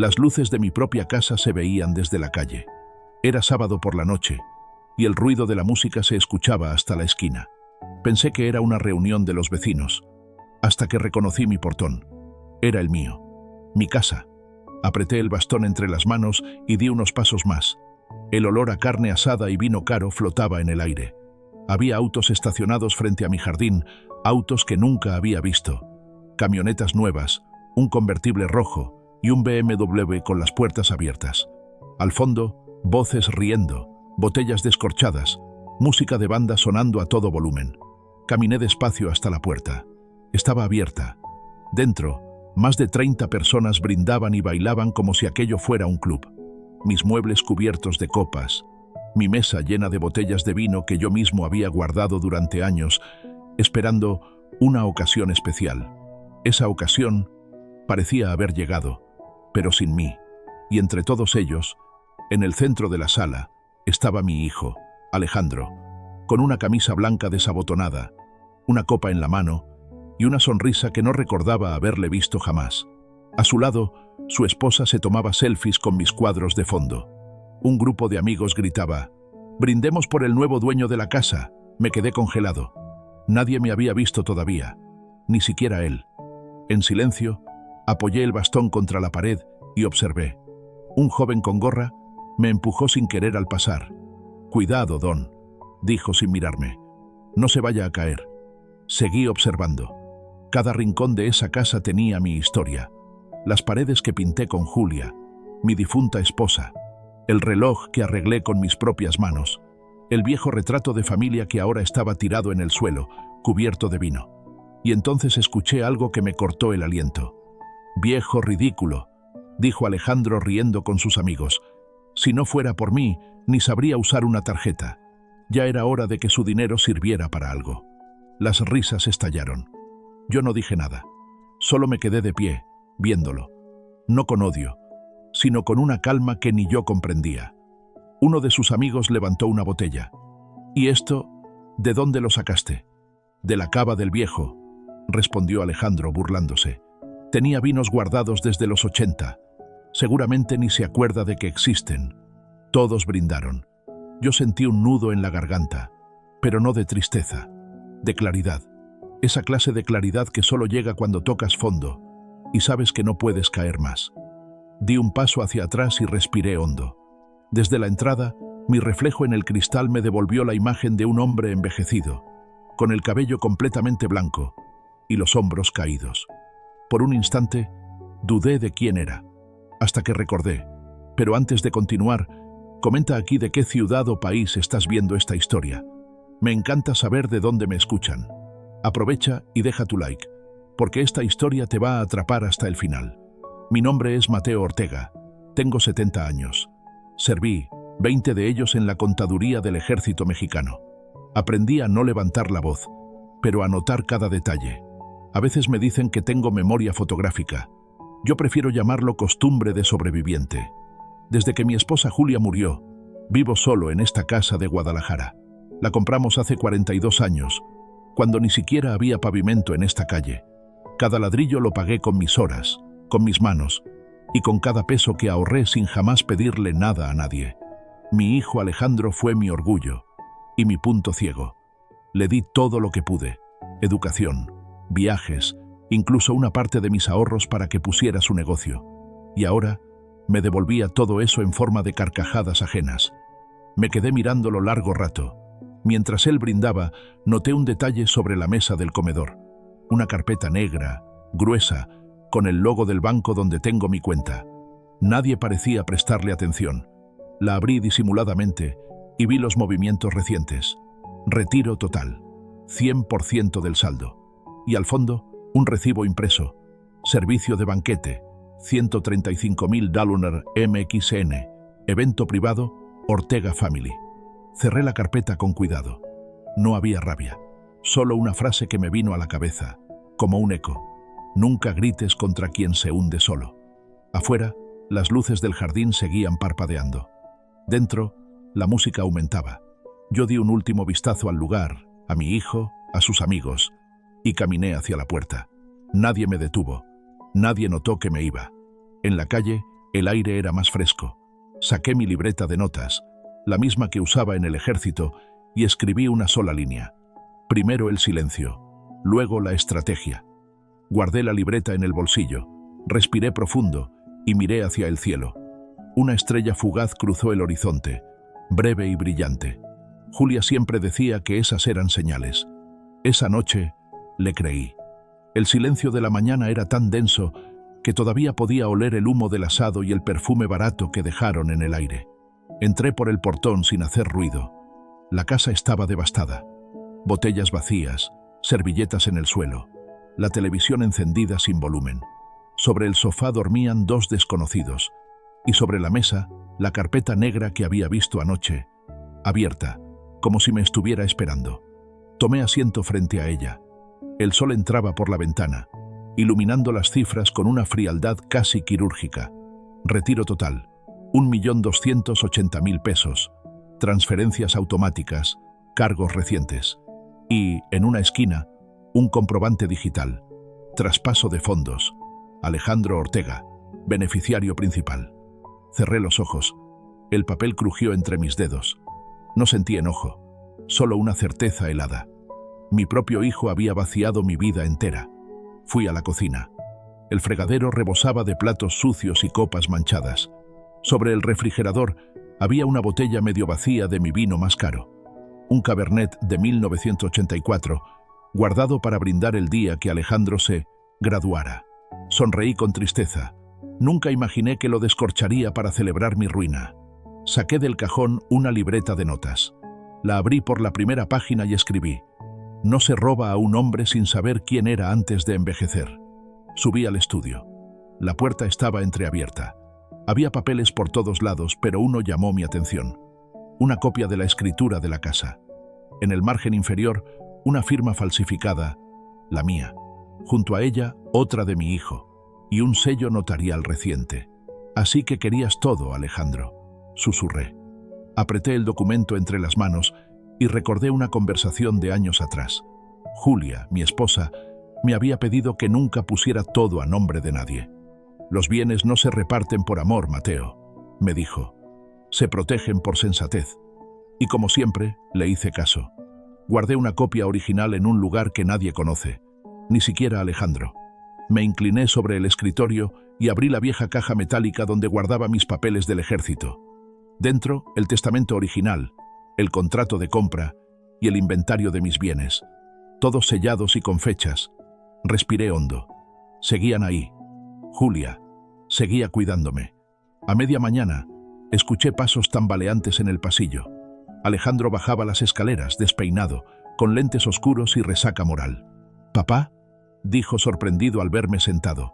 Las luces de mi propia casa se veían desde la calle. Era sábado por la noche, y el ruido de la música se escuchaba hasta la esquina. Pensé que era una reunión de los vecinos, hasta que reconocí mi portón. Era el mío, mi casa. Apreté el bastón entre las manos y di unos pasos más. El olor a carne asada y vino caro flotaba en el aire. Había autos estacionados frente a mi jardín, autos que nunca había visto. Camionetas nuevas, un convertible rojo y un BMW con las puertas abiertas. Al fondo, voces riendo, botellas descorchadas, música de banda sonando a todo volumen. Caminé despacio hasta la puerta. Estaba abierta. Dentro, más de 30 personas brindaban y bailaban como si aquello fuera un club. Mis muebles cubiertos de copas, mi mesa llena de botellas de vino que yo mismo había guardado durante años, esperando una ocasión especial. Esa ocasión parecía haber llegado, pero sin mí. Y entre todos ellos, en el centro de la sala, estaba mi hijo, Alejandro, con una camisa blanca desabotonada, una copa en la mano y una sonrisa que no recordaba haberle visto jamás. A su lado, su esposa se tomaba selfies con mis cuadros de fondo. Un grupo de amigos gritaba: «¡Brindemos por el nuevo dueño de la casa!». Me quedé congelado. Nadie me había visto todavía, ni siquiera él. En silencio, apoyé el bastón contra la pared y observé. Un joven con gorra me empujó sin querer al pasar. «Cuidado, Don», dijo sin mirarme. «No se vaya a caer». Seguí observando. Cada rincón de esa casa tenía mi historia. Las paredes que pinté con Julia, mi difunta esposa, el reloj que arreglé con mis propias manos, el viejo retrato de familia que ahora estaba tirado en el suelo, cubierto de vino. Y entonces escuché algo que me cortó el aliento. «Viejo ridículo», dijo Alejandro riendo con sus amigos. «Si no fuera por mí, ni sabría usar una tarjeta». Ya era hora de que su dinero sirviera para algo. Las risas estallaron. Yo no dije nada. Solo me quedé de pie, viéndolo. No con odio, sino con una calma que ni yo comprendía. Uno de sus amigos levantó una botella. «¿Y esto? ¿De dónde lo sacaste?» «De la cava del viejo», respondió Alejandro burlándose. «Tenía vinos guardados desde los 80. Seguramente ni se acuerda de que existen». Todos brindaron. Yo sentí un nudo en la garganta, pero no de tristeza, de claridad. Esa clase de claridad que solo llega cuando tocas fondo y sabes que no puedes caer más. Di un paso hacia atrás y respiré hondo. Desde la entrada, mi reflejo en el cristal me devolvió la imagen de un hombre envejecido, con el cabello completamente blanco y los hombros caídos. Por un instante, dudé de quién era, hasta que recordé. Pero antes de continuar, comenta aquí de qué ciudad o país estás viendo esta historia. Me encanta saber de dónde me escuchan. Aprovecha y deja tu like, porque esta historia te va a atrapar hasta el final. Mi nombre es Mateo Ortega. Tengo 70 años. Serví 20 de ellos en la contaduría del Ejército Mexicano. Aprendí a no levantar la voz, pero a notar cada detalle. A veces me dicen que tengo memoria fotográfica. Yo prefiero llamarlo costumbre de sobreviviente. Desde que mi esposa Julia murió, vivo solo en esta casa de Guadalajara. La compramos hace 42 años, cuando ni siquiera había pavimento en esta calle. Cada ladrillo lo pagué con mis horas, con mis manos, y con cada peso que ahorré sin jamás pedirle nada a nadie. Mi hijo Alejandro fue mi orgullo y mi punto ciego. Le di todo lo que pude: educación, viajes, incluso una parte de mis ahorros para que pusiera su negocio. Y ahora me devolvía todo eso en forma de carcajadas ajenas. Me quedé mirándolo largo rato. Mientras él brindaba, noté un detalle sobre la mesa del comedor. Una carpeta negra, gruesa, con el logo del banco donde tengo mi cuenta. Nadie parecía prestarle atención. La abrí disimuladamente y vi los movimientos recientes. Retiro total, 100% del saldo. Y al fondo, un recibo impreso. Servicio de banquete, $135,000 MXN. Evento privado, Ortega Family. Cerré la carpeta con cuidado. No había rabia, solo una frase que me vino a la cabeza, como un eco. Nunca grites contra quien se hunde solo. Afuera, las luces del jardín seguían parpadeando. Dentro, la música aumentaba. Yo di un último vistazo al lugar, a mi hijo, a sus amigos, y caminé hacia la puerta. Nadie me detuvo. Nadie notó que me iba. En la calle, El aire era más fresco. Saqué mi libreta de notas, la misma que usaba en el ejército, y escribí una sola línea. Primero el silencio, luego la estrategia. Guardé la libreta en el bolsillo, respiré profundo y miré hacia el cielo. Una estrella fugaz cruzó el horizonte, breve y brillante. Julia siempre decía que esas eran señales. Esa noche le creí. El silencio de la mañana era tan denso que todavía podía oler el humo del asado y el perfume barato que dejaron en el aire. Entré por el portón sin hacer ruido. La casa estaba devastada. Botellas vacías, servilletas en el suelo, la televisión encendida sin volumen. Sobre el sofá dormían dos desconocidos, y sobre la mesa, la carpeta negra que había visto anoche, abierta, como si me estuviera esperando. Tomé asiento frente a ella. El sol entraba por la ventana, iluminando las cifras con una frialdad casi quirúrgica. Retiro total, 1.280.000 pesos, transferencias automáticas, cargos recientes. Y, en una esquina, un comprobante digital. Traspaso de fondos. Alejandro Ortega, beneficiario principal. Cerré los ojos. El papel crujió entre mis dedos. No sentí enojo, solo una certeza helada. Mi propio hijo había vaciado mi vida entera. Fui a la cocina. El fregadero rebosaba de platos sucios y copas manchadas. Sobre el refrigerador había una botella medio vacía de mi vino más caro. Un Cabernet de 1984, guardado para brindar el día que Alejandro se graduara. Sonreí con tristeza. Nunca imaginé que lo descorcharía para celebrar mi ruina. Saqué del cajón una libreta de notas. La abrí por la primera página y escribí: no se roba a un hombre sin saber quién era antes de envejecer. Subí al estudio. La puerta estaba entreabierta. Había papeles por todos lados, pero uno llamó mi atención. Una copia de la escritura de la casa. En el margen inferior, una firma falsificada, la mía. Junto a ella, otra de mi hijo, y un sello notarial reciente. Así que querías todo, Alejandro, susurré. Apreté el documento entre las manos y recordé una conversación de años atrás. Julia, mi esposa, me había pedido que nunca pusiera todo a nombre de nadie. Los bienes no se reparten por amor, Mateo, me dijo. Se protegen por sensatez. Y como siempre, le hice caso. Guardé una copia original en un lugar que nadie conoce, ni siquiera Alejandro. Me incliné sobre el escritorio y abrí la vieja caja metálica donde guardaba mis papeles del ejército. Dentro, el testamento original, el contrato de compra y el inventario de mis bienes, todos sellados y con fechas. Respiré hondo. Seguían ahí. Julia seguía cuidándome. A media mañana, escuché pasos tambaleantes en el pasillo. Alejandro bajaba las escaleras, despeinado, con lentes oscuros y resaca moral. «¿Papá?», dijo sorprendido al verme sentado.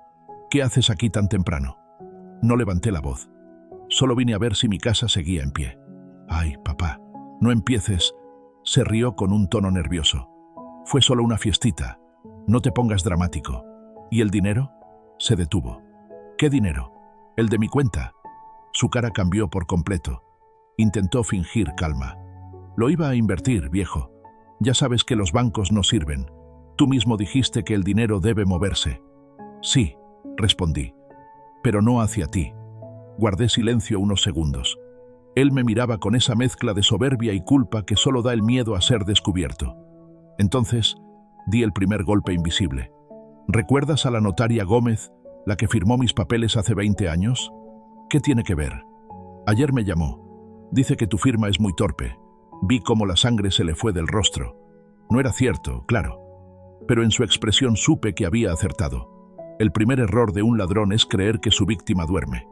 «¿Qué haces aquí tan temprano?». No levanté la voz. Solo vine a ver si mi casa seguía en pie. «Ay, papá, no empieces», se rió con un tono nervioso. «Fue solo una fiestita. No te pongas dramático». «¿Y el dinero?». Se detuvo. «¿Qué dinero?». «El de mi cuenta». Su cara cambió por completo. Intentó fingir calma. «Lo iba a invertir, viejo. Ya sabes que los bancos no sirven. Tú mismo dijiste que el dinero debe moverse». «Sí», respondí, «pero no hacia ti». Guardé silencio unos segundos. Él me miraba con esa mezcla de soberbia y culpa que solo da el miedo a ser descubierto. Entonces, di el primer golpe invisible. «¿Recuerdas a la notaria Gómez, la que firmó mis papeles hace 20 años? ¿Qué tiene que ver? Ayer me llamó. Dice que tu firma es muy torpe. Vi cómo la sangre se le fue del rostro. No era cierto, claro. Pero en su expresión supe que había acertado. El primer error de un ladrón es creer que su víctima duerme».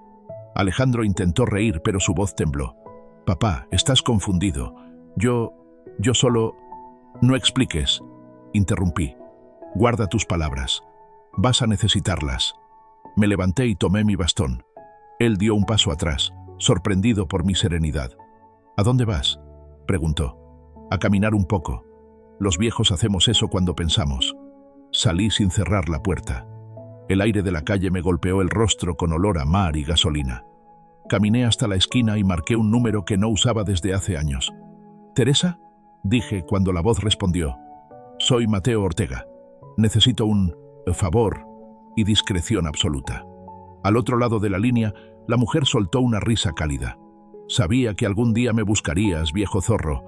Alejandro intentó reír, pero su voz tembló. «Papá, estás confundido. Yo solo...». «No expliques», interrumpí. «Guarda tus palabras. Vas a necesitarlas». Me levanté y tomé mi bastón. Él dio un paso atrás, sorprendido por mi serenidad. «¿A dónde vas?», preguntó. «A caminar un poco. Los viejos hacemos eso cuando pensamos». Salí sin cerrar la puerta. El aire de la calle me golpeó el rostro con olor a mar y gasolina. Caminé hasta la esquina y marqué un número que no usaba desde hace años. «¿Teresa?», dije cuando la voz respondió. «Soy Mateo Ortega. Necesito un favor y discreción absoluta». Al otro lado de la línea, La mujer soltó una risa cálida. Sabía que algún día me buscarías, viejo zorro.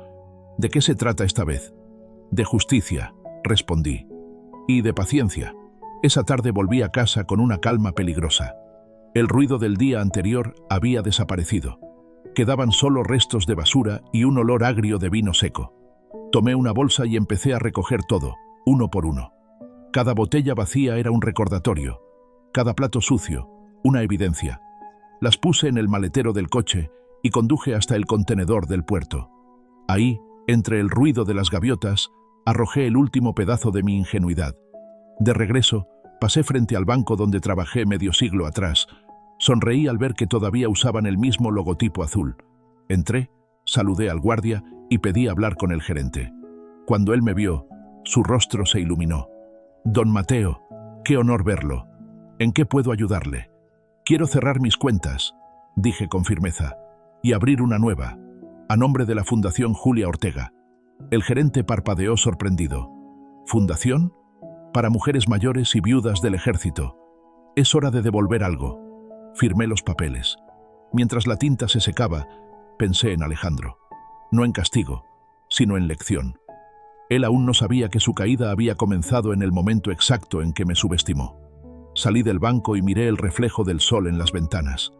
¿De qué se trata esta vez? De justicia, respondí. Y de paciencia. Esa tarde volví a casa con una calma peligrosa. El ruido del día anterior había desaparecido. Quedaban solo restos de basura y un olor agrio de vino seco. Tomé una bolsa y empecé a recoger todo, uno por uno. Cada botella vacía era un recordatorio, cada plato sucio, una evidencia. Las puse en el maletero del coche y conduje hasta el contenedor del puerto. Ahí, entre el ruido de las gaviotas, arrojé el último pedazo de mi ingenuidad. De regreso, pasé frente al banco donde trabajé medio siglo atrás. Sonreí al ver que todavía usaban el mismo logotipo azul. Entré, saludé al guardia y pedí hablar con el gerente. Cuando él me vio, su rostro se iluminó. «Don Mateo, qué honor verlo. ¿En qué puedo ayudarle?» «Quiero cerrar mis cuentas», dije con firmeza, «y abrir una nueva, a nombre de la Fundación Julia Ortega». El gerente parpadeó sorprendido. «¿Fundación? Para mujeres mayores y viudas del ejército. Es hora de devolver algo». Firmé los papeles. Mientras la tinta se secaba, pensé en Alejandro. No en castigo, sino en lección. Él aún no sabía que su caída había comenzado en el momento exacto en que me subestimó. Salí del banco y miré el reflejo del sol en las ventanas.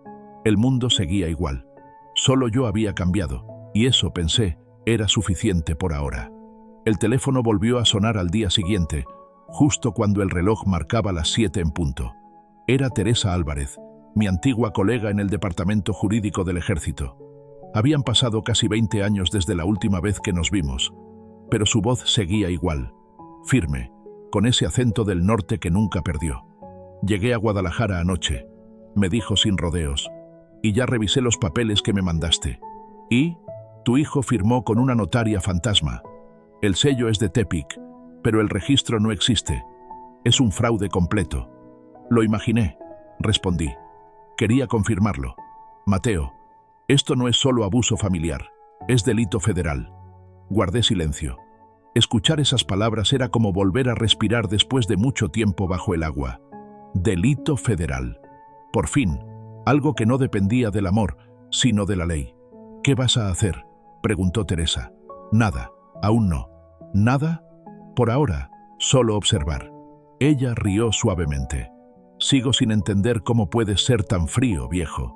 El mundo seguía igual. Solo yo había cambiado, y eso, pensé, era suficiente por ahora. El teléfono volvió a sonar al día siguiente, justo cuando el reloj marcaba las 7 en punto. Era Teresa Álvarez, mi antigua colega en el departamento jurídico del ejército. Habían pasado casi 20 años desde la última vez que nos vimos, pero su voz seguía igual, firme, con ese acento del norte que nunca perdió. «Llegué a Guadalajara anoche», me dijo sin rodeos, «y ya revisé los papeles que me mandaste. Y tu hijo firmó con una notaria fantasma. El sello es de Tepic, pero el registro no existe. Es un fraude completo». «Lo imaginé», respondí. «Quería confirmarlo. Mateo, esto no es solo abuso familiar, es delito federal». Guardé silencio. Escuchar esas palabras era como volver a respirar después de mucho tiempo bajo el agua. Delito federal. Por fin, algo que no dependía del amor, sino de la ley. «¿Qué vas a hacer?», preguntó Teresa. «Nada, aún no». «¿Nada?» «Por ahora, solo observar». Ella rió suavemente. «Sigo sin entender cómo puedes ser tan frío, viejo.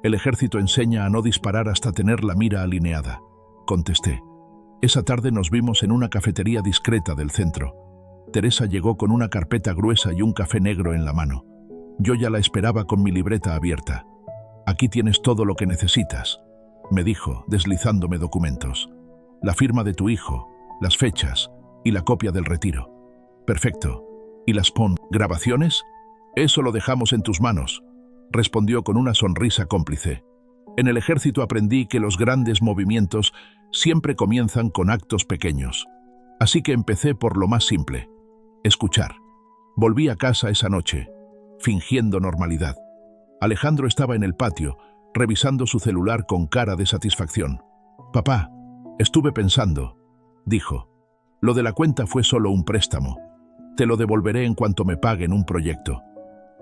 El ejército enseña a no disparar hasta tener la mira alineada», contesté. Esa tarde nos vimos en una cafetería discreta del centro. Teresa llegó con una carpeta gruesa y un café negro en la mano. Yo ya la esperaba con mi libreta abierta. «Aquí tienes todo lo que necesitas», me dijo, deslizándome documentos. «La firma de tu hijo, las fechas y la copia del retiro». «Perfecto. ¿Y las grabaciones?» «Eso lo dejamos en tus manos», respondió con una sonrisa cómplice. «En el ejército aprendí que los grandes movimientos siempre comienzan con actos pequeños. Así que empecé por lo más simple: escuchar». Volví a casa esa noche, fingiendo normalidad. Alejandro estaba en el patio, revisando su celular con cara de satisfacción. «Papá, estuve pensando», dijo. «Lo de la cuenta fue solo un préstamo. Te lo devolveré en cuanto me paguen un proyecto».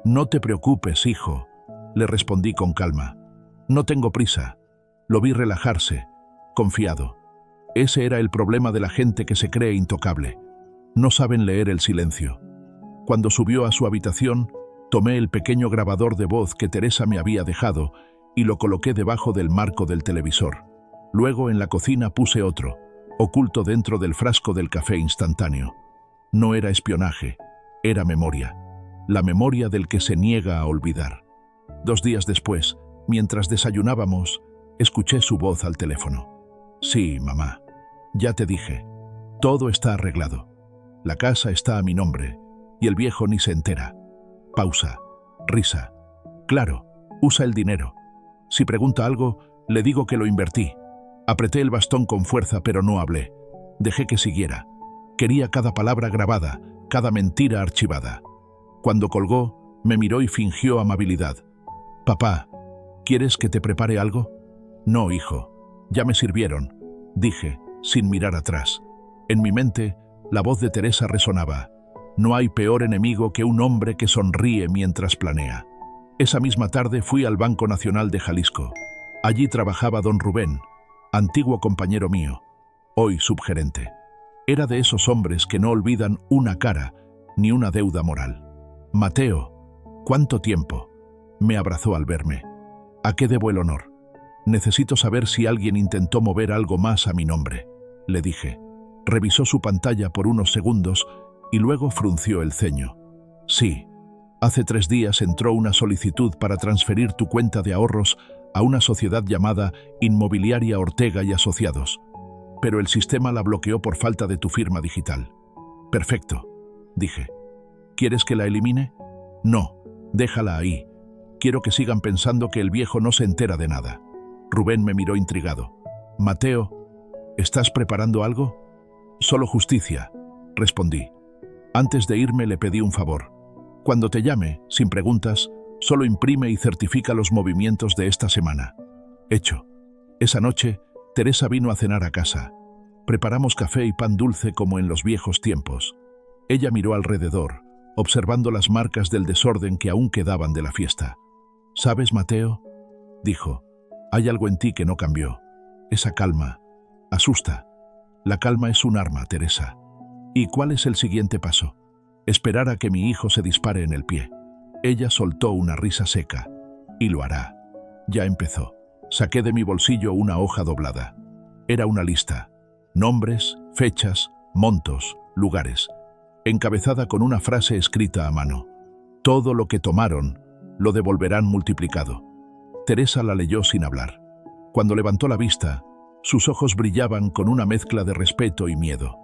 «No te preocupes, hijo», le respondí con calma. «No tengo prisa». Lo vi relajarse, confiado. Ese era el problema de la gente que se cree intocable. No saben leer el silencio. Cuando subió a su habitación, tomé el pequeño grabador de voz que Teresa me había dejado y lo coloqué debajo del marco del televisor. Luego en la cocina puse otro, oculto dentro del frasco del café instantáneo. No era espionaje, era memoria. La memoria del que se niega a olvidar. 2 días después, mientras desayunábamos, escuché su voz al teléfono. «Sí, mamá. Ya te dije. Todo está arreglado. La casa está a mi nombre, y el viejo ni se entera». Pausa. Risa. «Claro, usa el dinero. Si pregunta algo, le digo que lo invertí». Apreté el bastón con fuerza, pero no hablé. Dejé que siguiera. Quería cada palabra grabada, cada mentira archivada. Cuando colgó, me miró y fingió amabilidad. «Papá, ¿quieres que te prepare algo?» «No, hijo. Ya me sirvieron», dije, sin mirar atrás. En mi mente, la voz de Teresa resonaba. «No hay peor enemigo que un hombre que sonríe mientras planea». Esa misma tarde fui al Banco Nacional de Jalisco. Allí trabajaba don Rubén, antiguo compañero mío, hoy subgerente. Era de esos hombres que no olvidan una cara ni una deuda moral. Mateo, ¿cuánto tiempo? Me abrazó al verme. ¿A qué debo el honor? Necesito saber si alguien intentó mover algo más a mi nombre, le dije. Revisó su pantalla por unos segundos y luego frunció el ceño. Sí, hace 3 días entró una solicitud para transferir tu cuenta de ahorros a una sociedad llamada Inmobiliaria Ortega y Asociados, pero el sistema la bloqueó por falta de tu firma digital. Perfecto, dije. ¿Quieres que la elimine? No, déjala ahí. Quiero que sigan pensando que el viejo no se entera de nada. Rubén me miró intrigado. Mateo, ¿estás preparando algo? Solo justicia, respondí. Antes de irme le pedí un favor. Cuando te llame, sin preguntas, solo imprime y certifica los movimientos de esta semana. Hecho. Esa noche, Teresa vino a cenar a casa. Preparamos café y pan dulce como en los viejos tiempos. Ella miró alrededor, observando las marcas del desorden que aún quedaban de la fiesta. ¿Sabes, Mateo?, dijo. Hay algo en ti que no cambió. Esa calma. Asusta. La calma es un arma, Teresa. ¿Y cuál es el siguiente paso? Esperar a que mi hijo se dispare en el pie. Ella soltó una risa seca. Y lo hará. Ya empezó. Saqué de mi bolsillo una hoja doblada. Era una lista. Nombres, fechas, montos, lugares. Encabezada con una frase escrita a mano. Todo lo que tomaron, lo devolverán multiplicado. Teresa la leyó sin hablar. Cuando levantó la vista, sus ojos brillaban con una mezcla de respeto y miedo.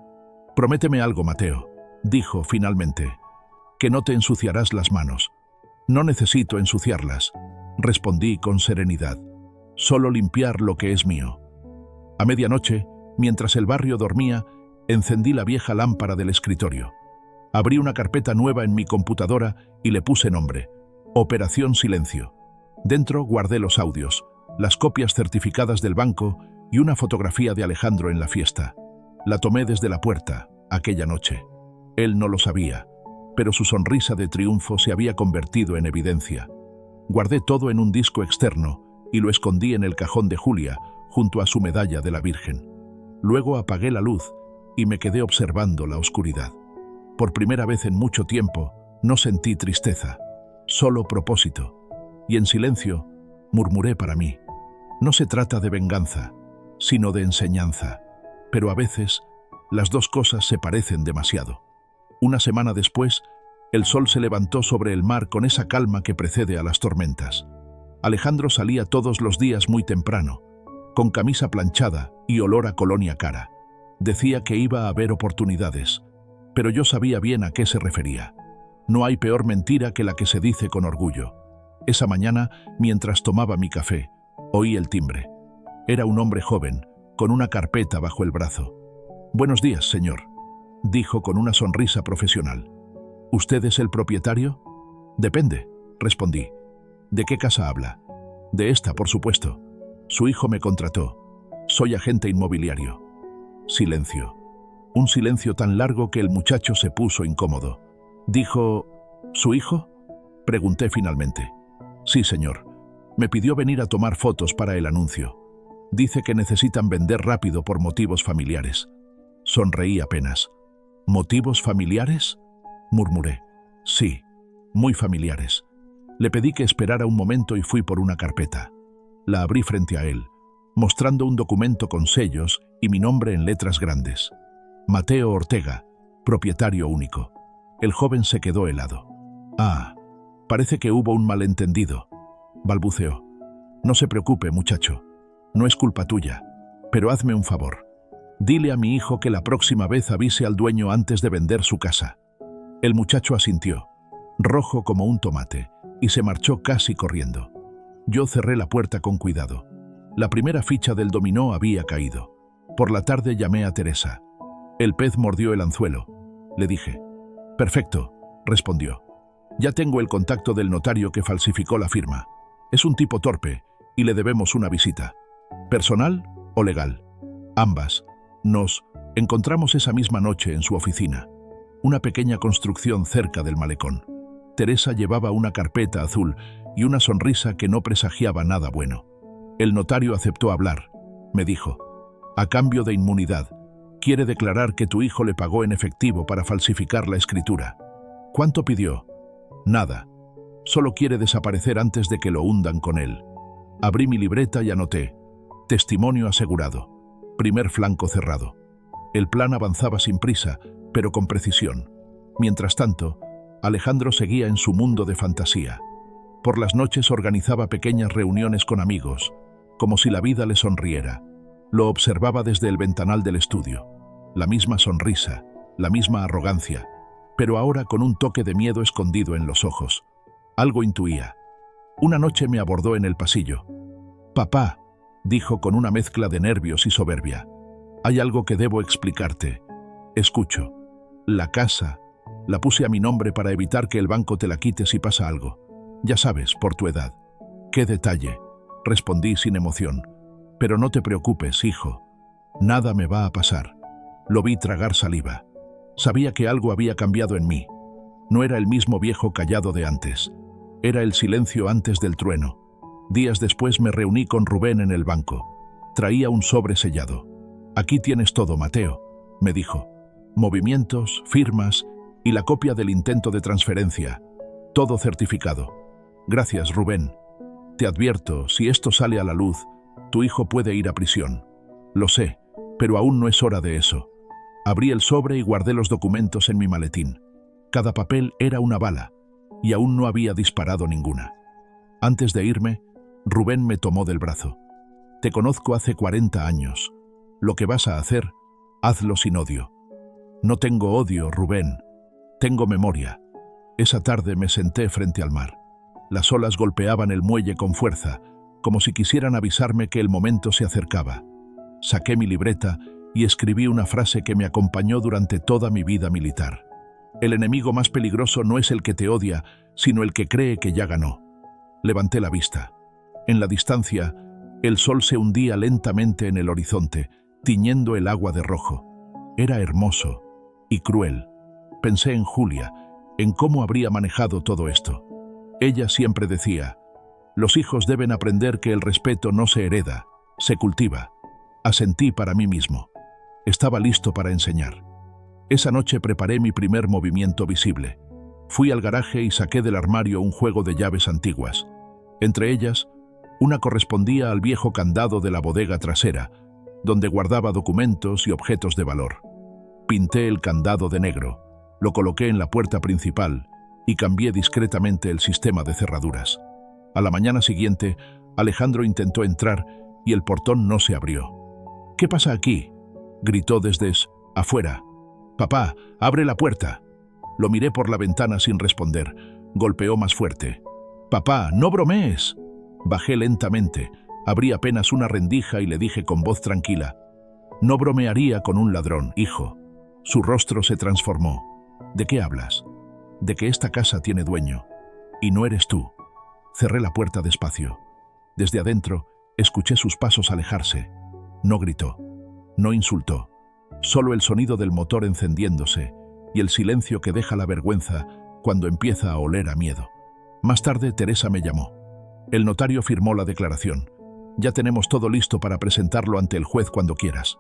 Prométeme algo, Mateo, dijo finalmente, que no te ensuciarás las manos. No necesito ensuciarlas, respondí con serenidad. Solo limpiar lo que es mío. A medianoche, mientras el barrio dormía, encendí la vieja lámpara del escritorio. Abrí una carpeta nueva en mi computadora y le puse nombre: Operación Silencio. Dentro guardé los audios, las copias certificadas del banco y una fotografía de Alejandro en la fiesta. La tomé desde la puerta, aquella noche. Él no lo sabía, pero su sonrisa de triunfo se había convertido en evidencia. Guardé todo en un disco externo y lo escondí en el cajón de Julia, junto a su medalla de la Virgen. Luego apagué la luz y me quedé observando la oscuridad. Por primera vez en mucho tiempo, no sentí tristeza, solo propósito. Y en silencio, murmuré para mí: no se trata de venganza, sino de enseñanza. Pero a veces, las dos cosas se parecen demasiado. Una semana después, el sol se levantó sobre el mar con esa calma que precede a las tormentas. Alejandro salía todos los días muy temprano, con camisa planchada y olor a colonia cara. Decía que iba a haber oportunidades, pero yo sabía bien a qué se refería. No hay peor mentira que la que se dice con orgullo. Esa mañana, mientras tomaba mi café, oí el timbre. Era un hombre joven, con una carpeta bajo el brazo. «Buenos días, señor», dijo con una sonrisa profesional. «¿Usted es el propietario?» «Depende», respondí. «¿De qué casa habla?» «De esta, por supuesto. Su hijo me contrató. Soy agente inmobiliario». Silencio. Un silencio tan largo que el muchacho se puso incómodo. Dijo: «¿Su hijo?», pregunté finalmente. «Sí, señor. Me pidió venir a tomar fotos para el anuncio. Dice que necesitan vender rápido por motivos familiares». Sonreí apenas. «¿Motivos familiares?», murmuré. «Sí, muy familiares». Le pedí que esperara un momento y fui por una carpeta. La abrí frente a él, mostrando un documento con sellos y mi nombre en letras grandes. Mateo Ortega, propietario único. El joven se quedó helado. «Ah, parece que hubo un malentendido», balbuceó. «No se preocupe, muchacho. No es culpa tuya. Pero hazme un favor. Dile a mi hijo que la próxima vez avise al dueño antes de vender su casa». El muchacho asintió, rojo como un tomate, y se marchó casi corriendo. Yo cerré la puerta con cuidado. La primera ficha del dominó había caído. Por la tarde llamé a Teresa. «El pez mordió el anzuelo», le dije. «Perfecto», respondió. «Ya tengo el contacto del notario que falsificó la firma. Es un tipo torpe y le debemos una visita». «¿Personal o legal?» «Ambas. Nos encontramos esa misma noche en su oficina, una pequeña construcción cerca del malecón». Teresa llevaba una carpeta azul y una sonrisa que no presagiaba nada bueno. El notario aceptó hablar. Me dijo: a cambio de inmunidad, quiere declarar que tu hijo le pagó en efectivo para falsificar la escritura. ¿Cuánto pidió? Nada. Solo quiere desaparecer antes de que lo hundan con él. Abrí mi libreta y anoté: testimonio asegurado. Primer flanco cerrado. El plan avanzaba sin prisa, pero con precisión. Mientras tanto, Alejandro seguía en su mundo de fantasía. Por las noches organizaba pequeñas reuniones con amigos, como si la vida le sonriera. Lo observaba desde el ventanal del estudio. La misma sonrisa, la misma arrogancia, pero ahora con un toque de miedo escondido en los ojos. Algo intuía. Una noche me abordó en el pasillo. «Papá», dijo con una mezcla de nervios y soberbia, «hay algo que debo explicarte. Escucho. La casa la puse a mi nombre para evitar que el banco te la quite si pasa algo. Ya sabes, por tu edad». «¿Qué detalle?», respondí sin emoción. «Pero no te preocupes, hijo. Nada me va a pasar». Lo vi tragar saliva. Sabía que algo había cambiado en mí. No era el mismo viejo callado de antes. Era el silencio antes del trueno. Días después me reuní con Rubén en el banco. Traía un sobre sellado. «Aquí tienes todo, Mateo», me dijo. «Movimientos, firmas y la copia del intento de transferencia. Todo certificado». «Gracias, Rubén. Te advierto, si esto sale a la luz, tu hijo puede ir a prisión». «Lo sé, pero aún no es hora de eso». Abrí el sobre y guardé los documentos en mi maletín. Cada papel era una bala, y aún no había disparado ninguna. Antes de irme, Rubén me tomó del brazo. «Te conozco hace 40 años. Lo que vas a hacer, hazlo sin odio». «No tengo odio, Rubén. Tengo memoria». Esa tarde me senté frente al mar. Las olas golpeaban el muelle con fuerza, como si quisieran avisarme que el momento se acercaba. Saqué mi libreta y escribí una frase que me acompañó durante toda mi vida militar. «El enemigo más peligroso no es el que te odia, sino el que cree que ya ganó». Levanté la vista. En la distancia, el sol se hundía lentamente en el horizonte, tiñendo el agua de rojo. Era hermoso y cruel. Pensé en Julia, en cómo habría manejado todo esto. Ella siempre decía: «Los hijos deben aprender que el respeto no se hereda, se cultiva». Asentí para mí mismo. Estaba listo para enseñar. Esa noche preparé mi primer movimiento visible. Fui al garaje y saqué del armario un juego de llaves antiguas. Entre ellas, una correspondía al viejo candado de la bodega trasera, donde guardaba documentos y objetos de valor. Pinté el candado de negro, lo coloqué en la puerta principal y cambié discretamente el sistema de cerraduras. A la mañana siguiente, Alejandro intentó entrar y el portón no se abrió. «¿Qué pasa aquí?», gritó desde afuera. «Papá, abre la puerta». Lo miré por la ventana sin responder. Golpeó más fuerte. «Papá, no bromees». Bajé lentamente, abrí apenas una rendija y le dije con voz tranquila: «No bromearía con un ladrón, hijo». Su rostro se transformó. «¿De qué hablas?». «De que esta casa tiene dueño. Y no eres tú». Cerré la puerta despacio. Desde adentro, escuché sus pasos alejarse. No gritó, no insultó. Solo el sonido del motor encendiéndose y el silencio que deja la vergüenza cuando empieza a oler a miedo. Más tarde, Teresa me llamó. El notario firmó la declaración. «Ya tenemos todo listo para presentarlo ante el juez cuando quieras».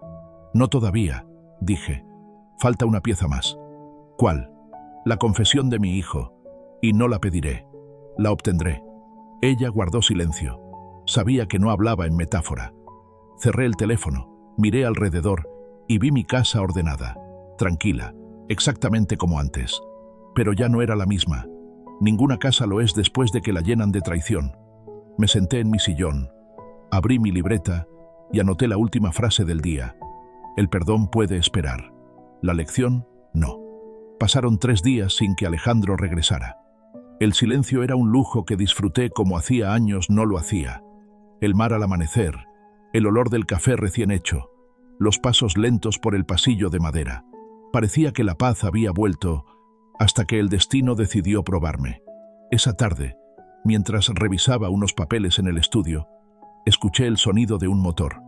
«No todavía», dije. «Falta una pieza más». «¿Cuál?». «La confesión de mi hijo. Y no la pediré. La obtendré». Ella guardó silencio. Sabía que no hablaba en metáfora. Cerré el teléfono, miré alrededor y vi mi casa ordenada, tranquila, exactamente como antes. Pero ya no era la misma. Ninguna casa lo es después de que la llenan de traición. Me senté en mi sillón, abrí mi libreta y anoté la última frase del día. El perdón puede esperar. La lección, no. Pasaron 3 días sin que Alejandro regresara. El silencio era un lujo que disfruté como hacía años no lo hacía. El mar al amanecer, el olor del café recién hecho, los pasos lentos por el pasillo de madera. Parecía que la paz había vuelto hasta que el destino decidió probarme. Esa tarde, mientras revisaba unos papeles en el estudio, escuché el sonido de un motor.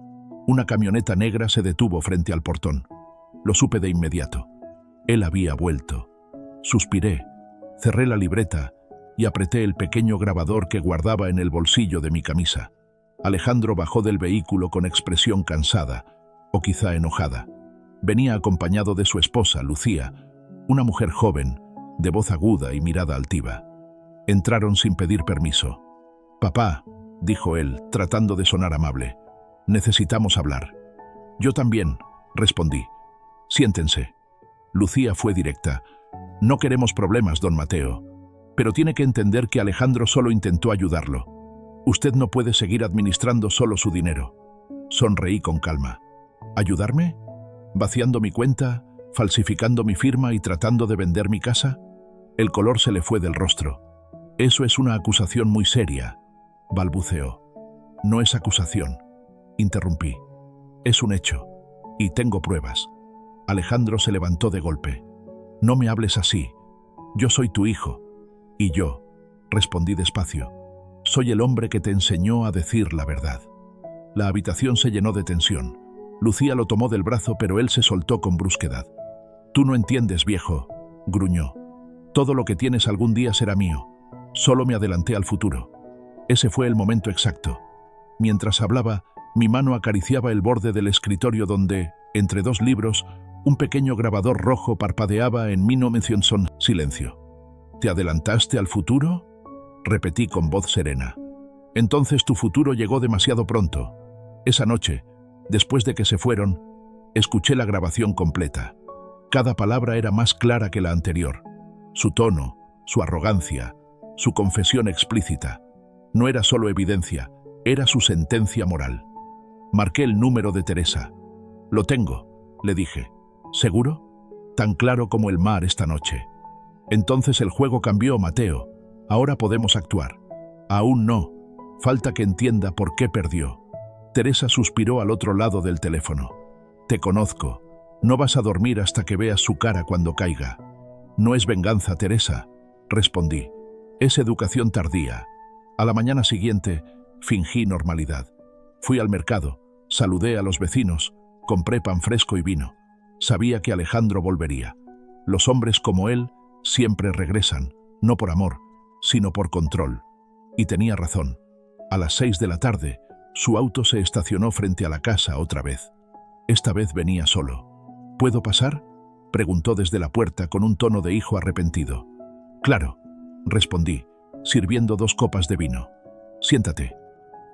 Una camioneta negra se detuvo frente al portón. Lo supe de inmediato. Él había vuelto. Suspiré, cerré la libreta y apreté el pequeño grabador que guardaba en el bolsillo de mi camisa. Alejandro bajó del vehículo con expresión cansada, o quizá enojada. Venía acompañado de su esposa, Lucía, una mujer joven, de voz aguda y mirada altiva. Entraron sin pedir permiso. «Papá», dijo él, tratando de sonar amable, «necesitamos hablar». «Yo también», respondí. «Siéntense». Lucía fue directa. «No queremos problemas, don Mateo, pero tiene que entender que Alejandro solo intentó ayudarlo. Usted no puede seguir administrando solo su dinero». Sonreí con calma. «¿Ayudarme? ¿Vaciando mi cuenta, falsificando mi firma y tratando de vender mi casa?» El color se le fue del rostro. «Eso es una acusación muy seria», balbuceó. «No es acusación», interrumpí. «Es un hecho, y tengo pruebas». Alejandro se levantó de golpe. «No me hables así. Yo soy tu hijo». «Y yo», respondí despacio, «soy el hombre que te enseñó a decir la verdad». La habitación se llenó de tensión. Lucía lo tomó del brazo, pero él se soltó con brusquedad. «Tú no entiendes, viejo», gruñó. «Todo lo que tienes algún día será mío. Solo me adelanté al futuro». Ese fue el momento exacto. Mientras hablaba, mi mano acariciaba el borde del escritorio donde, entre dos libros, un pequeño grabador rojo parpadeaba en mi no mención son. Silencio. «¿Te adelantaste al futuro?», repetí con voz serena. «Entonces tu futuro llegó demasiado pronto». Esa noche, después de que se fueron, escuché la grabación completa. Cada palabra era más clara que la anterior. Su tono, su arrogancia, su confesión explícita. No era solo evidencia, era su sentencia moral. Marqué el número de Teresa. «Lo tengo», le dije. «¿Seguro?» «Tan claro como el mar esta noche». «Entonces el juego cambió, Mateo. Ahora podemos actuar». «Aún no. Falta que entienda por qué perdió». Teresa suspiró al otro lado del teléfono. «Te conozco. No vas a dormir hasta que veas su cara cuando caiga». «No es venganza, Teresa», respondí. «Es educación tardía». A la mañana siguiente, fingí normalidad. Fui al mercado, saludé a los vecinos, compré pan fresco y vino. Sabía que Alejandro volvería. Los hombres como él siempre regresan, no por amor, sino por control. Y tenía razón. A las 6 de la tarde, su auto se estacionó frente a la casa otra vez. Esta vez venía solo. «¿Puedo pasar?», preguntó desde la puerta con un tono de hijo arrepentido. «Claro», respondí, sirviendo 2 copas de vino. «Siéntate».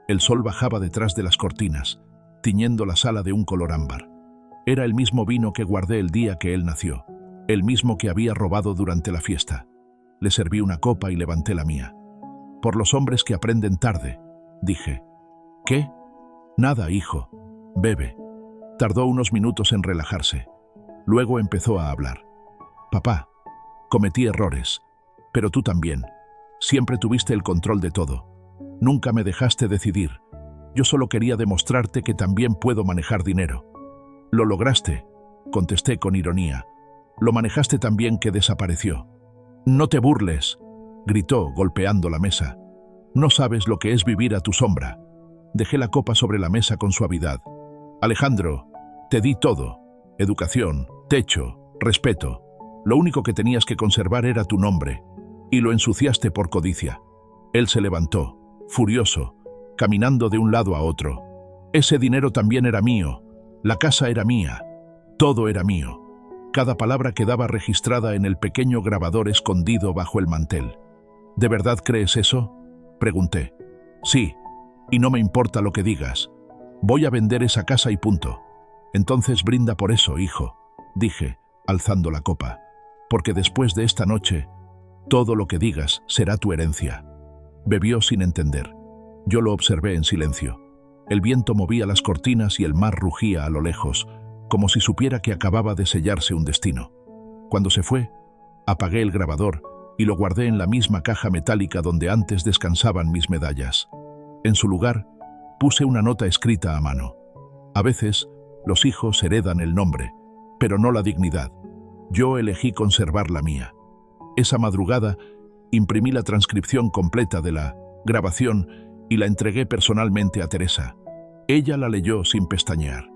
El sol bajaba detrás de las cortinas, tiñendo la sala de un color ámbar. Era el mismo vino que guardé el día que él nació, el mismo que había robado durante la fiesta. Le serví una copa y levanté la mía. «Por los hombres que aprenden tarde», dije. «¿Qué?» «Nada, hijo. Bebe». Tardó unos minutos en relajarse. Luego empezó a hablar. «Papá, cometí errores, pero tú también. Siempre tuviste el control de todo. Nunca me dejaste decidir. Yo solo quería demostrarte que también puedo manejar dinero». «Lo lograste», contesté con ironía. «Lo manejaste tan bien que desapareció». «No te burles», gritó, golpeando la mesa. «No sabes lo que es vivir a tu sombra». Dejé la copa sobre la mesa con suavidad. «Alejandro, te di todo. Educación, techo, respeto. Lo único que tenías que conservar era tu nombre. Y lo ensuciaste por codicia». Él se levantó, furioso, caminando de un lado a otro. «Ese dinero también era mío. La casa era mía. Todo era mío». Cada palabra quedaba registrada en el pequeño grabador escondido bajo el mantel. «¿De verdad crees eso?», pregunté. «Sí, y no me importa lo que digas. Voy a vender esa casa y punto». «Entonces brinda por eso, hijo», dije, alzando la copa, «porque después de esta noche, todo lo que digas será tu herencia». Bebió sin entender. Yo lo observé en silencio. El viento movía las cortinas y el mar rugía a lo lejos, como si supiera que acababa de sellarse un destino. Cuando se fue, apagué el grabador y lo guardé en la misma caja metálica donde antes descansaban mis medallas. En su lugar, puse una nota escrita a mano. A veces, los hijos heredan el nombre, pero no la dignidad. Yo elegí conservar la mía. Esa madrugada, imprimí la transcripción completa de la grabación y la entregué personalmente a Teresa. Ella la leyó sin pestañear.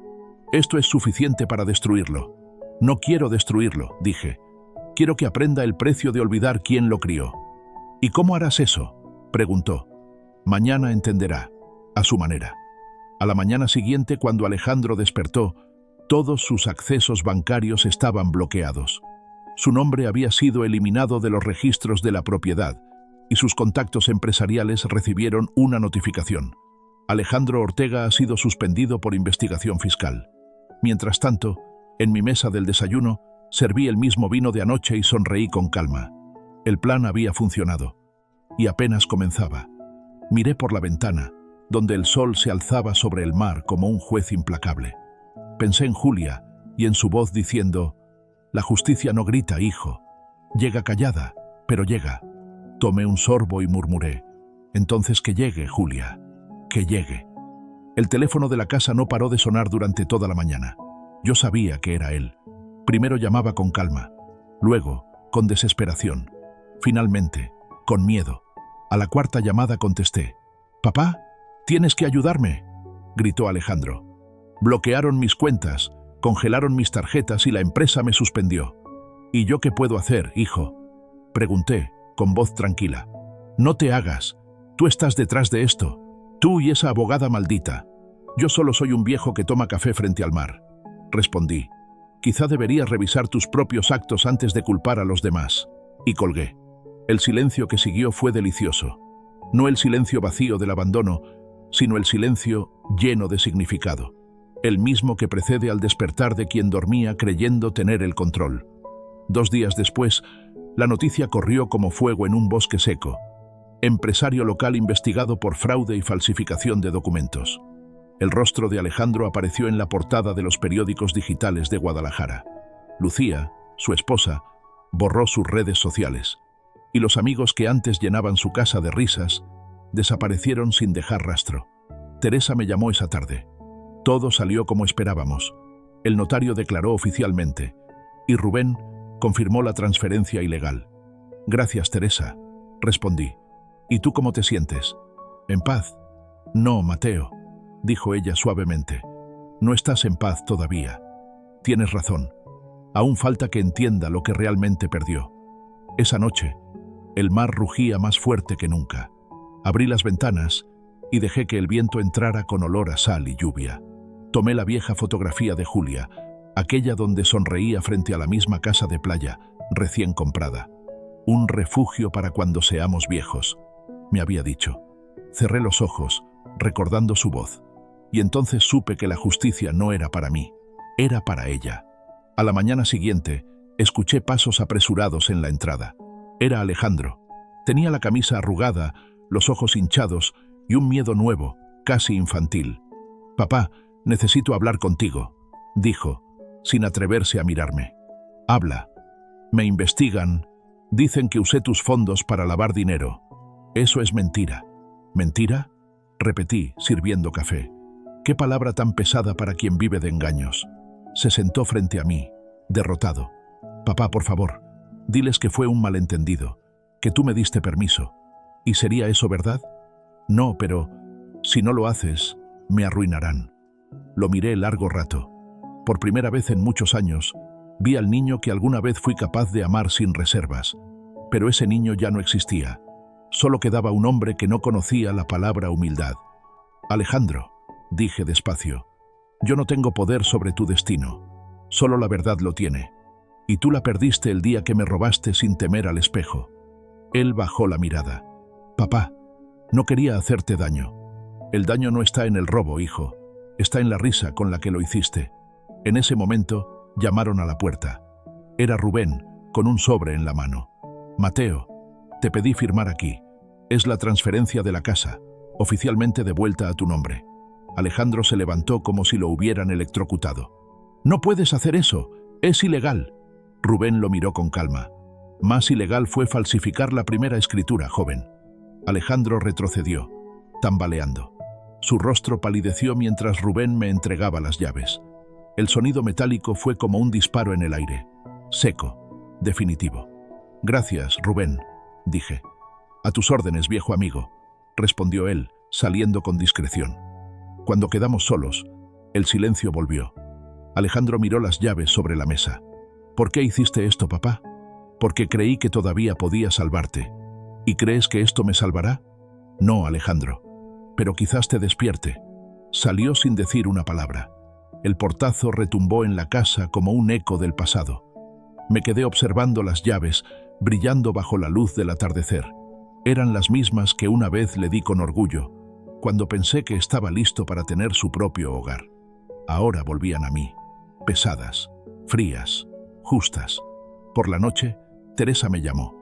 «Esto es suficiente para destruirlo». «No quiero destruirlo», dije. «Quiero que aprenda el precio de olvidar quién lo crió». ¿Y cómo harás eso?, preguntó. Mañana entenderá, a su manera. A la mañana siguiente, cuando Alejandro despertó, todos sus accesos bancarios estaban bloqueados. Su nombre había sido eliminado de los registros de la propiedad y sus contactos empresariales recibieron una notificación. Alejandro Ortega ha sido suspendido por investigación fiscal. Mientras tanto, en mi mesa del desayuno, serví el mismo vino de anoche y sonreí con calma. El plan había funcionado. Y apenas comenzaba. Miré por la ventana, donde el sol se alzaba sobre el mar como un juez implacable. Pensé en Julia y en su voz diciendo: «La justicia no grita, hijo. Llega callada, pero llega». Tomé un sorbo y murmuré: «Entonces que llegue, Julia, que llegue». El teléfono de la casa no paró de sonar durante toda la mañana. Yo sabía que era él. Primero llamaba con calma, luego con desesperación, finalmente con miedo. A la cuarta llamada contesté. «Papá, tienes que ayudarme», gritó Alejandro. «Bloquearon mis cuentas, congelaron mis tarjetas y la empresa me suspendió». «¿Y yo qué puedo hacer, hijo?», pregunté con voz tranquila. «No te hagas. Tú estás detrás de esto. Tú y esa abogada maldita». «Yo solo soy un viejo que toma café frente al mar», respondí. «Quizá deberías revisar tus propios actos antes de culpar a los demás». Y colgué. El silencio que siguió fue delicioso. No el silencio vacío del abandono, sino el silencio lleno de significado. El mismo que precede al despertar de quien dormía creyendo tener el control. 2 días después, la noticia corrió como fuego en un bosque seco. Empresario local investigado por fraude y falsificación de documentos. El rostro de Alejandro apareció en la portada de los periódicos digitales de Guadalajara. Lucía, su esposa, borró sus redes sociales. Y los amigos que antes llenaban su casa de risas, desaparecieron sin dejar rastro. Teresa me llamó esa tarde. Todo salió como esperábamos. El notario declaró oficialmente, y Rubén confirmó la transferencia ilegal. «Gracias, Teresa», respondí. «¿Y tú cómo te sientes?». «En paz». «No, Mateo», dijo ella suavemente. «No estás en paz todavía. Tienes razón. Aún falta que entienda lo que realmente perdió. Esa noche, el mar rugía más fuerte que nunca. Abrí las ventanas y dejé que el viento entrara con olor a sal y lluvia. Tomé la vieja fotografía de Julia, aquella donde sonreía frente a la misma casa de playa, recién comprada. «Un refugio para cuando seamos viejos», me había dicho. Cerré los ojos, recordando su voz, y entonces supe que la justicia no era para mí, era para ella. A la mañana siguiente, escuché pasos apresurados en la entrada. Era Alejandro. Tenía la camisa arrugada, los ojos hinchados y un miedo nuevo, casi infantil. «Papá, necesito hablar contigo», dijo, sin atreverse a mirarme. «Habla. Me investigan. Dicen que usé tus fondos para lavar dinero. Eso es mentira». «¿Mentira?», repetí, sirviendo café. «Qué palabra tan pesada para quien vive de engaños». Se sentó frente a mí, derrotado. «Papá, por favor, diles que fue un malentendido, que tú me diste permiso. ¿Y sería eso verdad?». «No, pero si no lo haces, me arruinarán». Lo miré largo rato. Por primera vez en muchos años, vi al niño que alguna vez fui capaz de amar sin reservas. Pero ese niño ya no existía. Solo quedaba un hombre que no conocía la palabra humildad. «Alejandro», dije despacio, «yo no tengo poder sobre tu destino. Solo la verdad lo tiene. Y tú la perdiste el día que me robaste sin temer al espejo». Él bajó la mirada. «Papá, no quería hacerte daño. El daño no está en el robo, hijo. Está en la risa con la que lo hiciste». En ese momento, llamaron a la puerta. Era Rubén, con un sobre en la mano. «Mateo, te pedí firmar aquí. Es la transferencia de la casa, oficialmente de vuelta a tu nombre». Alejandro se levantó como si lo hubieran electrocutado. «No puedes hacer eso. Es ilegal». Rubén lo miró con calma. «Más ilegal fue falsificar la primera escritura, joven». Alejandro retrocedió, tambaleando. Su rostro palideció mientras Rubén me entregaba las llaves. El sonido metálico fue como un disparo en el aire. Seco, definitivo. «Gracias, Rubén», dije. «A tus órdenes, viejo amigo», respondió él, saliendo con discreción. Cuando quedamos solos, el silencio volvió. Alejandro miró las llaves sobre la mesa. «¿Por qué hiciste esto, papá?». «Porque creí que todavía podía salvarte». ¿Y crees que esto me salvará? No, Alejandro. Pero quizás te despierte. Salió sin decir una palabra. El portazo retumbó en la casa como un eco del pasado. Me quedé observando las llaves, brillando bajo la luz del atardecer. Eran las mismas que una vez le di con orgullo, cuando pensé que estaba listo para tener su propio hogar. Ahora volvían a mí, pesadas, frías, justas. Por la noche, Teresa me llamó.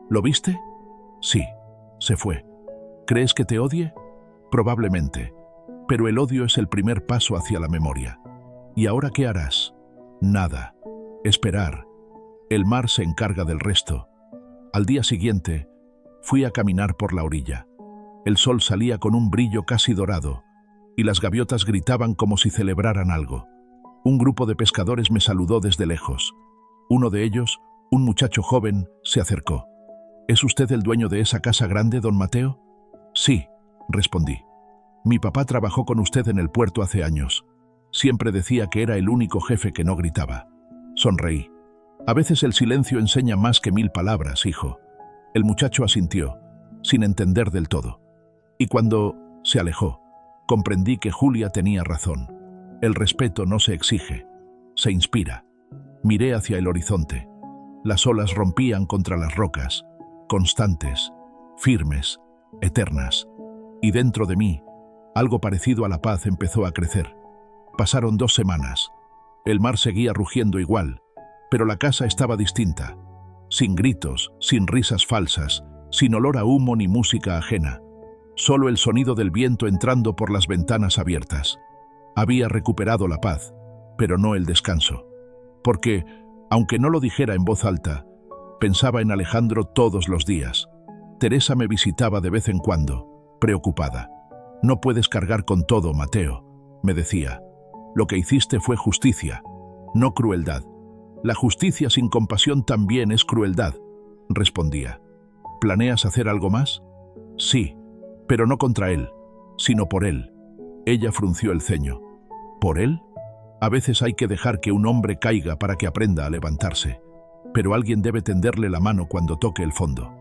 ¿Lo viste? Sí, se fue. ¿Crees que te odie? Probablemente, pero el odio es el primer paso hacia la memoria. ¿Y ahora qué harás? Nada. Esperar. El mar se encarga del resto. Al día siguiente, fui a caminar por la orilla. El sol salía con un brillo casi dorado, y las gaviotas gritaban como si celebraran algo. Un grupo de pescadores me saludó desde lejos. Uno de ellos, un muchacho joven, se acercó. ¿Es usted el dueño de esa casa grande, don Mateo? Sí, respondí. Mi papá trabajó con usted en el puerto hace años. Siempre decía que era el único jefe que no gritaba. Sonreí. A veces el silencio enseña más que 1000 palabras, hijo. El muchacho asintió, sin entender del todo. Y cuando se alejó, comprendí que Julia tenía razón. El respeto no se exige, se inspira. Miré hacia el horizonte. Las olas rompían contra las rocas, constantes, firmes, eternas. Y dentro de mí, algo parecido a la paz empezó a crecer. Pasaron 2 semanas. El mar seguía rugiendo igual, pero la casa estaba distinta. Sin gritos, sin risas falsas, sin olor a humo ni música ajena. Solo el sonido del viento entrando por las ventanas abiertas. Había recuperado la paz, pero no el descanso. Porque, aunque no lo dijera en voz alta, pensaba en Alejandro todos los días. Teresa me visitaba de vez en cuando, preocupada. No puedes cargar con todo, Mateo, me decía. Lo que hiciste fue justicia, no crueldad. La justicia sin compasión también es crueldad, respondía. ¿Planeas hacer algo más? Sí, pero no contra él, sino por él. Ella frunció el ceño. ¿Por él? A veces hay que dejar que un hombre caiga para que aprenda a levantarse, pero alguien debe tenderle la mano cuando toque el fondo.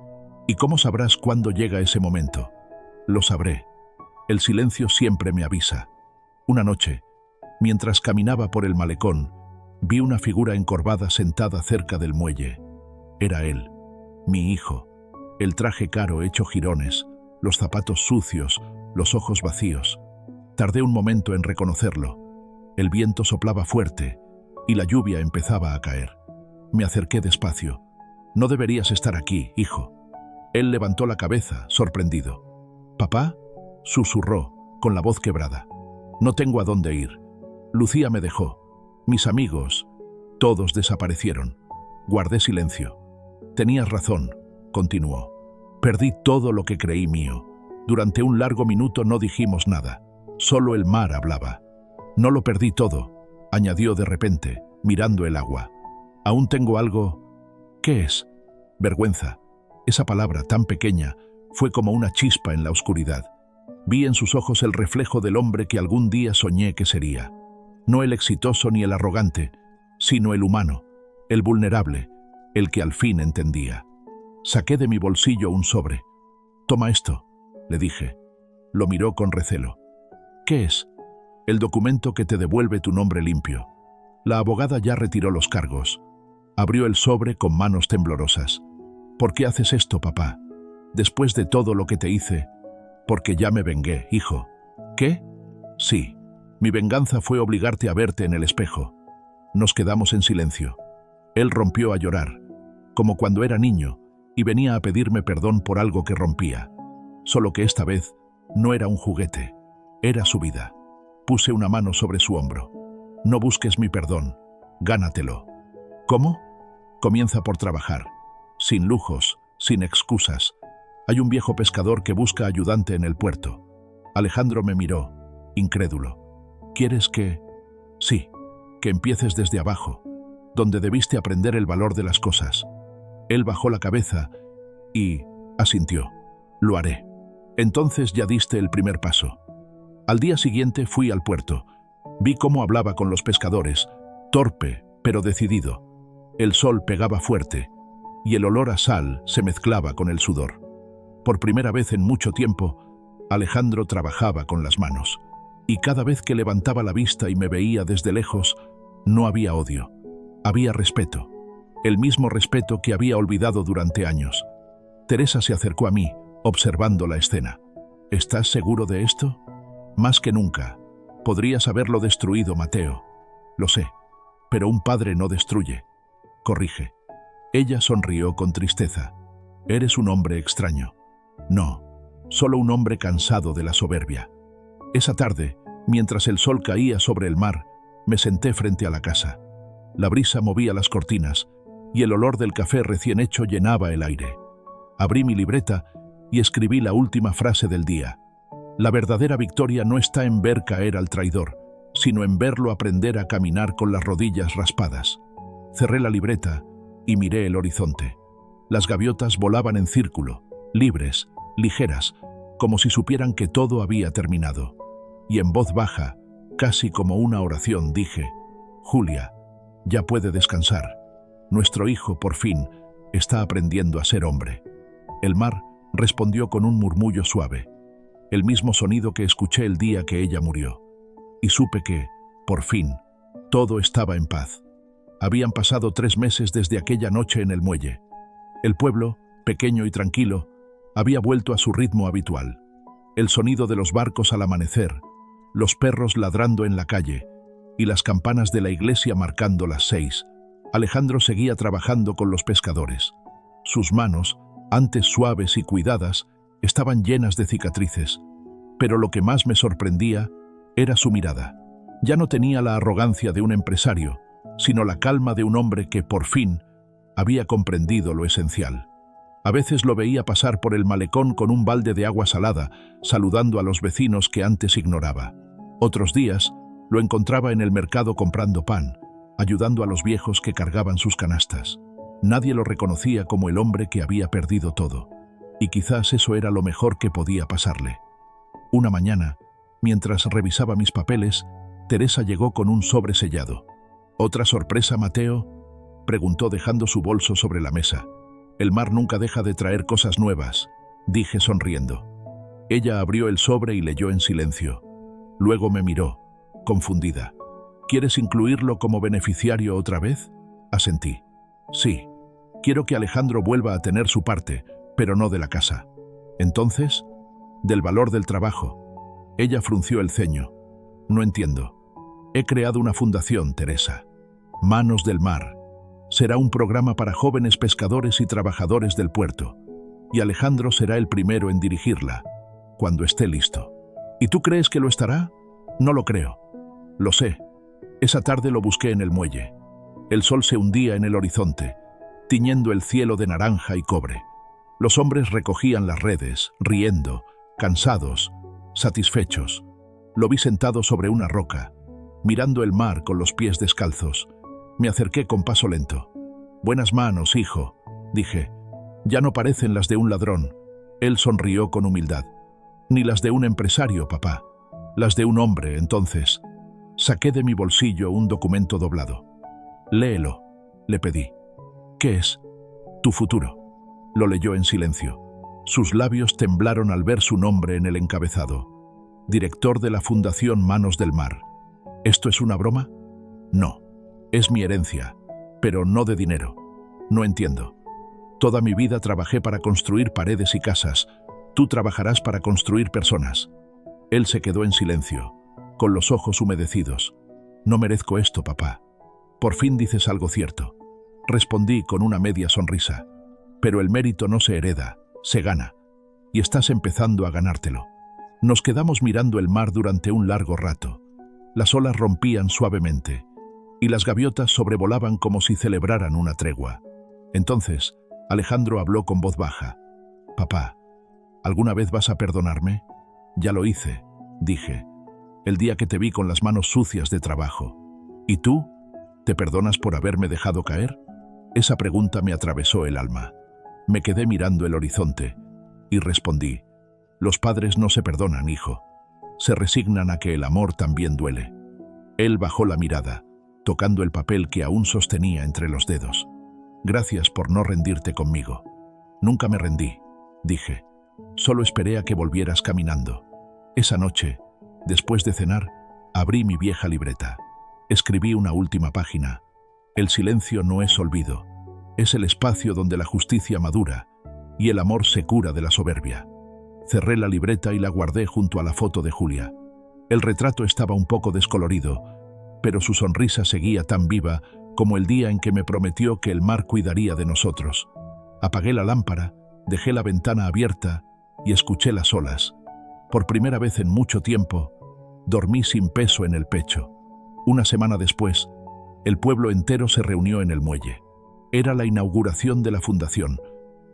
¿Y cómo sabrás cuándo llega ese momento? Lo sabré. El silencio siempre me avisa. Una noche, mientras caminaba por el malecón, vi una figura encorvada sentada cerca del muelle. Era él, mi hijo, el traje caro hecho jirones, los zapatos sucios, los ojos vacíos. Tardé un momento en reconocerlo. El viento soplaba fuerte y la lluvia empezaba a caer. Me acerqué despacio. No deberías estar aquí, hijo. Él levantó la cabeza, sorprendido. ¿Papá? Susurró, con la voz quebrada. No tengo a dónde ir. Lucía me dejó. Mis amigos, todos desaparecieron. Guardé silencio. Tenías razón, continuó. Perdí todo lo que creí mío. Durante un largo minuto no dijimos nada. Solo el mar hablaba. No lo perdí todo, añadió de repente, mirando el agua. Aún tengo algo... ¿Qué es? Vergüenza. Esa palabra tan pequeña fue como una chispa en la oscuridad. Vi en sus ojos el reflejo del hombre que algún día soñé que sería. No el exitoso ni el arrogante, sino el humano, el vulnerable, el que al fin entendía. Saqué de mi bolsillo un sobre. «Toma esto», le dije. Lo miró con recelo. «¿Qué es?» «El documento que te devuelve tu nombre limpio». La abogada ya retiró los cargos. Abrió el sobre con manos temblorosas. «¿Por qué haces esto, papá? Después de todo lo que te hice...» «Porque ya me vengué, hijo». «¿Qué?» «Sí. Mi venganza fue obligarte a verte en el espejo». Nos quedamos en silencio. Él rompió a llorar, como cuando era niño, y venía a pedirme perdón por algo que rompía. Solo que esta vez no era un juguete, era su vida. Puse una mano sobre su hombro. «No busques mi perdón, gánatelo». «¿Cómo?» «Comienza por trabajar, sin lujos, sin excusas. Hay un viejo pescador que busca ayudante en el puerto». Alejandro me miró, incrédulo. «¿Quieres que...?» «Sí, que empieces desde abajo, donde debiste aprender el valor de las cosas». Él bajó la cabeza y asintió. «Lo haré». Entonces ya diste el primer paso. Al día siguiente fui al puerto. Vi cómo hablaba con los pescadores, torpe pero decidido. El sol pegaba fuerte y el olor a sal se mezclaba con el sudor. Por primera vez en mucho tiempo, Alejandro trabajaba con las manos. Y cada vez que levantaba la vista y me veía desde lejos, no había odio. Había respeto. El mismo respeto que había olvidado durante años. Teresa se acercó a mí, observando la escena. ¿Estás seguro de esto? Más que nunca. Podrías haberlo destruido, Mateo. Lo sé. Pero un padre no destruye. Corrige. Ella sonrió con tristeza. Eres un hombre extraño. No, solo un hombre cansado de la soberbia. Esa tarde, mientras el sol caía sobre el mar, me senté frente a la casa. La brisa movía las cortinas y el olor del café recién hecho llenaba el aire. Abrí mi libreta y escribí la última frase del día. La verdadera victoria no está en ver caer al traidor, sino en verlo aprender a caminar con las rodillas raspadas. Cerré la libreta y miré el horizonte. Las gaviotas volaban en círculo, libres, ligeras, como si supieran que todo había terminado. Y en voz baja, casi como una oración, dije: Julia, ya puede descansar. Nuestro hijo, por fin, está aprendiendo a ser hombre. El mar respondió con un murmullo suave, el mismo sonido que escuché el día que ella murió. Y supe que, por fin, todo estaba en paz. Habían pasado 3 meses desde aquella noche en el muelle. El pueblo, pequeño y tranquilo, había vuelto a su ritmo habitual. El sonido de los barcos al amanecer, los perros ladrando en la calle y las campanas de la iglesia marcando las 6. Alejandro seguía trabajando con los pescadores. Sus manos, antes suaves y cuidadas, estaban llenas de cicatrices. Pero lo que más me sorprendía era su mirada. Ya no tenía la arrogancia de un empresario, sino la calma de un hombre que, por fin, había comprendido lo esencial. A veces lo veía pasar por el malecón con un balde de agua salada, saludando a los vecinos que antes ignoraba. Otros días, lo encontraba en el mercado comprando pan, ayudando a los viejos que cargaban sus canastas. Nadie lo reconocía como el hombre que había perdido todo. Y quizás eso era lo mejor que podía pasarle. Una mañana, mientras revisaba mis papeles, Teresa llegó con un sobre sellado. ¿Otra sorpresa, Mateo?, preguntó dejando su bolso sobre la mesa. El mar nunca deja de traer cosas nuevas, dije sonriendo. Ella abrió el sobre y leyó en silencio. Luego me miró, confundida. ¿Quieres incluirlo como beneficiario otra vez? Asentí. Sí, quiero que Alejandro vuelva a tener su parte, pero no de la casa. Entonces, del valor del trabajo. Ella frunció el ceño. No entiendo. He creado una fundación, Teresa. Manos del Mar. Será un programa para jóvenes pescadores y trabajadores del puerto. Y Alejandro será el primero en dirigirla, cuando esté listo. ¿Y tú crees que lo estará? No lo creo. Lo sé. Esa tarde lo busqué en el muelle. El sol se hundía en el horizonte, tiñendo el cielo de naranja y cobre. Los hombres recogían las redes, riendo, cansados, satisfechos. Lo vi sentado sobre una roca, mirando el mar con los pies descalzos. Me acerqué con paso lento. «Buenas manos, hijo», dije. «Ya no parecen las de un ladrón». Él sonrió con humildad. «Ni las de un empresario, papá. Las de un hombre, entonces». Saqué de mi bolsillo un documento doblado. «Léelo», le pedí. «¿Qué es?» «Tu futuro». Lo leyó en silencio. Sus labios temblaron al ver su nombre en el encabezado. Director de la Fundación Manos del Mar. ¿Esto es una broma? No. Es mi herencia, pero no de dinero. No entiendo. Toda mi vida trabajé para construir paredes y casas. Tú trabajarás para construir personas. Él se quedó en silencio, con los ojos humedecidos. No merezco esto, papá. Por fin dices algo cierto. Respondí con una media sonrisa. Pero el mérito no se hereda, se gana. Y estás empezando a ganártelo. Nos quedamos mirando el mar durante un largo rato. Las olas rompían suavemente, y las gaviotas sobrevolaban como si celebraran una tregua. Entonces, Alejandro habló con voz baja. «Papá, ¿alguna vez vas a perdonarme?» «Ya lo hice», dije, «el día que te vi con las manos sucias de trabajo». «¿Y tú? ¿Te perdonas por haberme dejado caer?» Esa pregunta me atravesó el alma. Me quedé mirando el horizonte y respondí: «Los padres no se perdonan, hijo. Se resignan a que el amor también duele». Él bajó la mirada, tocando el papel que aún sostenía entre los dedos. «Gracias por no rendirte conmigo». «Nunca me rendí», dije. Solo esperé a que volvieras caminando. Esa noche, después de cenar, abrí mi vieja libreta. Escribí una última página. El silencio no es olvido. Es el espacio donde la justicia madura y el amor se cura de la soberbia. Cerré la libreta y la guardé junto a la foto de Julia. El retrato estaba un poco descolorido, pero su sonrisa seguía tan viva como el día en que me prometió que el mar cuidaría de nosotros. Apagué la lámpara, dejé la ventana abierta y escuché las olas. Por primera vez en mucho tiempo, dormí sin peso en el pecho. Una semana después, el pueblo entero se reunió en el muelle. Era la inauguración de la fundación.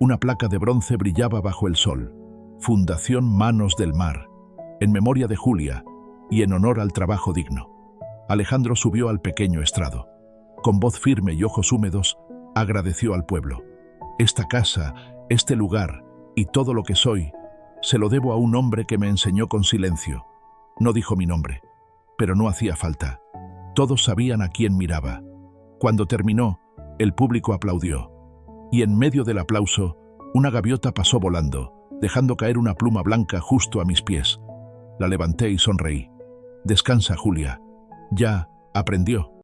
Una placa de bronce brillaba bajo el sol. Fundación Manos del Mar, en memoria de Julia y en honor al trabajo digno. Alejandro subió al pequeño estrado. Con voz firme y ojos húmedos, agradeció al pueblo. Esta casa, este lugar y todo lo que soy, se lo debo a un hombre que me enseñó con silencio. No dijo mi nombre, pero no hacía falta. Todos sabían a quién miraba. Cuando terminó, el público aplaudió. Y en medio del aplauso, una gaviota pasó volando, dejando caer una pluma blanca justo a mis pies. La levanté y sonreí. Descansa, Julia. Ya aprendió.